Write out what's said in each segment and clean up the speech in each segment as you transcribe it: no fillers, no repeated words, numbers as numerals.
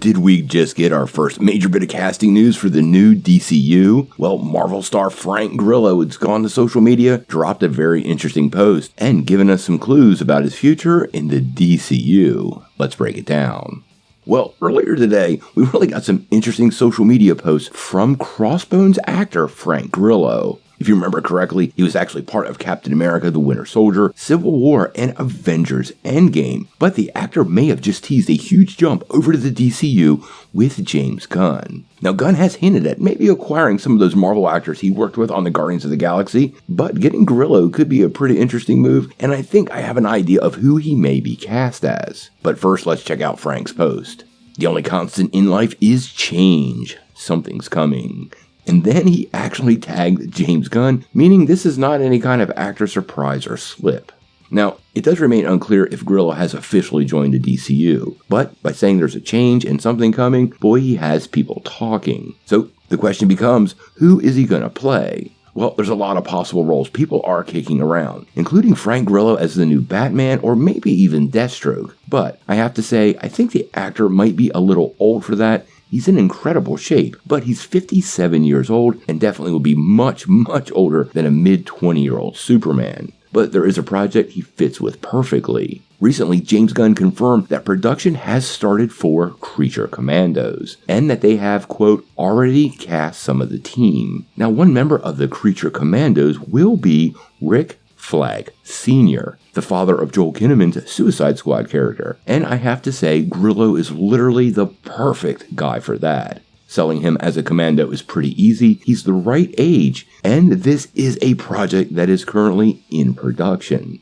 Did we just get our first major bit of casting news for the new DCU? Well, Marvel star Frank Grillo has gone to social media, dropped a very interesting post, and given us some clues about his future in the DCU. Let's break it down. Well, earlier today, we really got some interesting social media posts from Crossbones actor Frank Grillo. If you remember correctly, he was actually part of Captain America, the Winter Soldier, Civil War, and Avengers Endgame, but the actor may have just teased a huge jump over to the DCU with James Gunn. Now, Gunn has hinted at maybe acquiring some of those Marvel actors he worked with on the Guardians of the Galaxy, but getting Grillo could be a pretty interesting move, and I think I have an idea of who he may be cast as. But first, let's check out Frank's post. The only constant in life is change. Something's coming. And then he actually tagged James Gunn, meaning this is not any kind of actor surprise or slip. Now, it does remain unclear if Grillo has officially joined the DCU, but by saying there's a change and something coming, boy, he has people talking. So the question becomes, who is he gonna play? Well, there's a lot of possible roles people are kicking around, including Frank Grillo as the new Batman or maybe even Deathstroke. But I have to say, I think the actor might be a little old for that. He's in incredible shape, but he's 57 years old and definitely will be much, much older than a mid-20-year-old Superman. But there is a project he fits with perfectly. Recently, James Gunn confirmed that production has started for Creature Commandos, and that they have, quote, already cast some of the team. Now, one member of the Creature Commandos will be Rick Flag Sr., the father of Joel Kinnaman's Suicide Squad character. And I have to say, Grillo is literally the perfect guy for that. Selling him as a commando is pretty easy, he's the right age, and this is a project that is currently in production.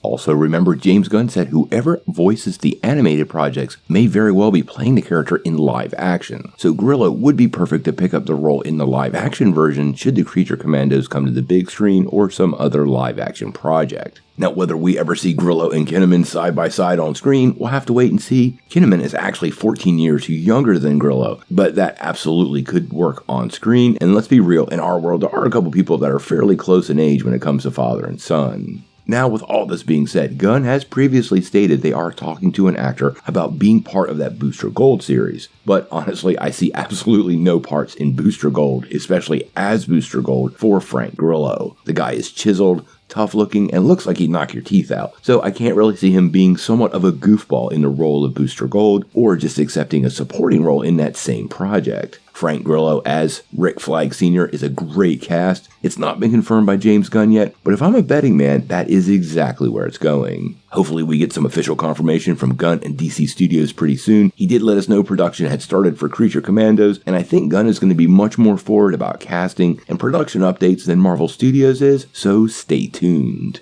Also, remember, James Gunn said whoever voices the animated projects may very well be playing the character in live action. So Grillo would be perfect to pick up the role in the live action version should the Creature Commandos come to the big screen or some other live action project. Now, whether we ever see Grillo and Kinnaman side by side on screen, we'll have to wait and see. Kinnaman is actually 14 years younger than Grillo, but that absolutely could work on screen. And let's be real, in our world, there are a couple people that are fairly close in age when it comes to father and son. Now, with all this being said, Gunn has previously stated they are talking to an actor about being part of that Booster Gold series. But honestly, I see absolutely no parts in Booster Gold, especially as Booster Gold, for Frank Grillo. The guy is chiseled, tough looking, and looks like he'd knock your teeth out. So I can't really see him being somewhat of a goofball in the role of Booster Gold, or just accepting a supporting role in that same project. Frank Grillo as Rick Flag Sr. is a great cast. It's not been confirmed by James Gunn yet, but if I'm a betting man, that is exactly where it's going. Hopefully we get some official confirmation from Gunn and DC Studios pretty soon. He did let us know production had started for Creature Commandos, and I think Gunn is going to be much more forward about casting and production updates than Marvel Studios is, so stay tuned.